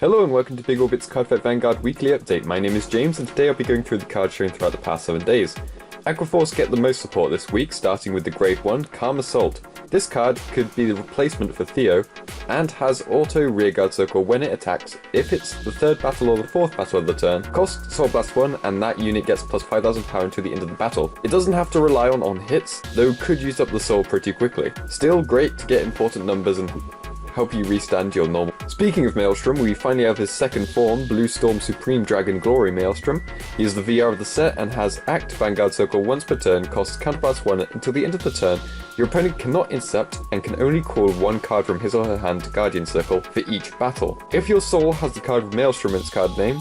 Hello and welcome to Big Orbit's Cardfight Vanguard weekly update. My name is James and today I'll be going through the cards shown throughout the past 7 days. Aqua get the most support this week, starting with the Grade 1 Calm Assault. This card could be the replacement for Theo and has auto rearguard circle when it attacks if it's the 3rd battle or the 4th battle of the turn, costs Soul Blast 1 and that unit gets plus 5000 power until the end of the battle. It doesn't have to rely on hits, though could use up the soul pretty quickly. Still great to get important numbers and help you restand your normal. Speaking of Maelstrom, we finally have his second form, Blue Storm Supreme Dragon Glory Maelstrom. He is the VR of the set and has Act Vanguard Circle once per turn, costs counterblast 1 until the end of the turn. Your opponent cannot intercept and can only call one card from his or her hand to Guardian Circle for each battle. If your soul has the card with Maelstrom in its card name,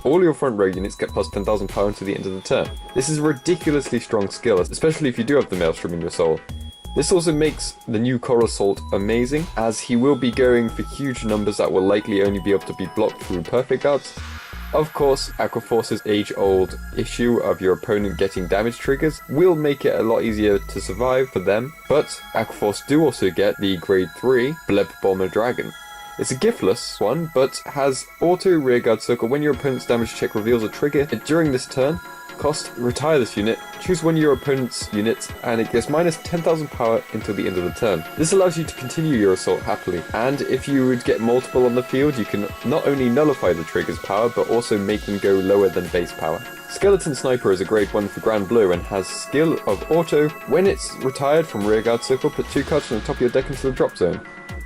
all your front row units get plus 10,000 power until the end of the turn. This is a ridiculously strong skill, especially if you do have the Maelstrom in your soul. This also makes the new Coral Assault amazing, as he will be going for huge numbers that will likely only be able to be blocked through perfect guards. Of course, Aqua Force's age-old issue of your opponent getting damage triggers will make it a lot easier to survive for them, but Aqua Force do also get the Grade 3 Bleb Bomber Dragon. It's a giftless one, but has auto rearguard circle when your opponent's damage check reveals a trigger during this turn. Cost, retire this unit, choose one of your opponent's units, and it gets minus 10,000 power until the end of the turn. This allows you to continue your assault happily, and if you would get multiple on the field, you can not only nullify the trigger's power, but also make them go lower than base power. Skeleton Sniper is a Grade 1 for Granblue and has skill of auto. When it's retired from rearguard circle, put 2 cards from the top of your deck into the drop zone.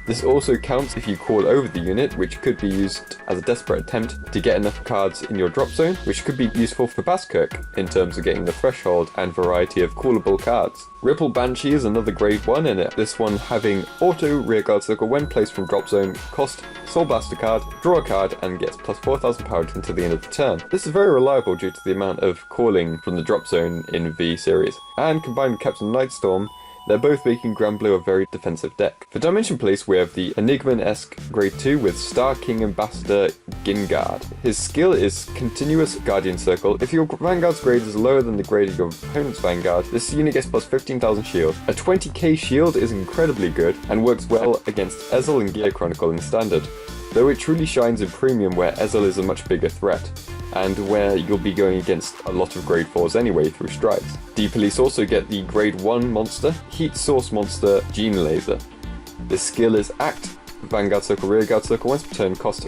This also counts if you call over the unit, which could be used as a desperate attempt to get enough cards in your drop zone, which could be useful for Baskirk in terms of getting the threshold and variety of callable cards. Ripple Banshee is another Grade 1 in it, this one having auto rearguard circle when placed from drop zone, cost Soul Blast a card, draw a card, and gets plus 4000 power until the end of the turn. This is very reliable due to the amount of calling from the drop zone in V series, and combined with Captain Nightstorm, they're both making Granblue a very defensive deck. For Dimension Police, we have the Enigma-esque Grade 2 with Star King Ambassador Gingard. His skill is Continuous Guardian Circle. If your Vanguard's grade is lower than the grade of your opponent's Vanguard, this unit gets plus 15,000 shield. A 20k shield is incredibly good and works well against Ezel and Gear Chronicle in Standard, though it truly shines in Premium where Ezel is a much bigger threat, and where you'll be going against a lot of Grade 4s anyway through strides. D-Police also get the Grade 1 monster, Heat Source Monster Gene Laser. This skill is Act, Vanguard Circle, Rearguard Circle, once per turn, cost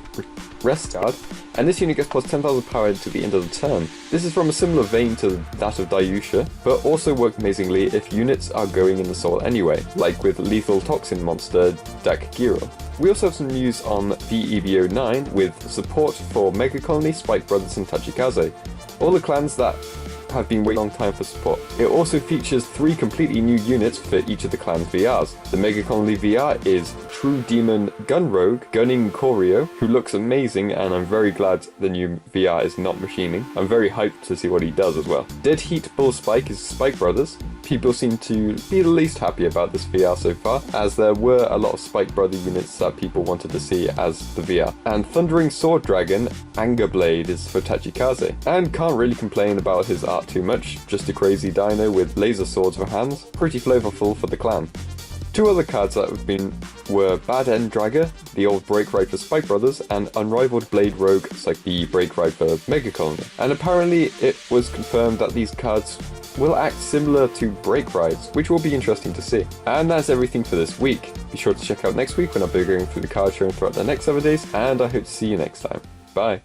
Rest Guard, and this unit gets plus 10,000 power to the end of the turn. This is from a similar vein to that of Dayusha, but also works amazingly if units are going in the soul anyway, like with Lethal Toxin monster Dakgiro. We also have some news on VEBO 9 with support for Mega Colony, Spike Brothers and Tachikaze, all the clans that have been waiting a long time for support. It also features 3 completely new units for each of the clan's VRs. The Mega Colony VR is True Demon Gun Rogue, gunning Koryo, who looks amazing, and I'm very glad the new VR is not machining. I'm very hyped to see what he does as well. Dead Heat Bull Spike is Spike Brothers. People seem to be the least happy about this VR so far, as there were a lot of Spike Brother units that people wanted to see as the VR. And Thundering Sword Dragon, Anger Blade is for Tachikaze. And can't really complain about his art too much, just a crazy dino with laser swords for hands, pretty flavorful for the clan. 2 other cards that have been were Bad End Dragger, the old Break Ride for Spike Brothers, and Unrivaled Blade Rogue, it's like the Break Ride for Mega Colony. And apparently it was confirmed that these cards will act similar to Break Rides, which will be interesting to see. And that's everything for this week. Be sure to check out next week when I'll be going through the cards shown throughout the next 7 days, and I hope to see you next time. Bye!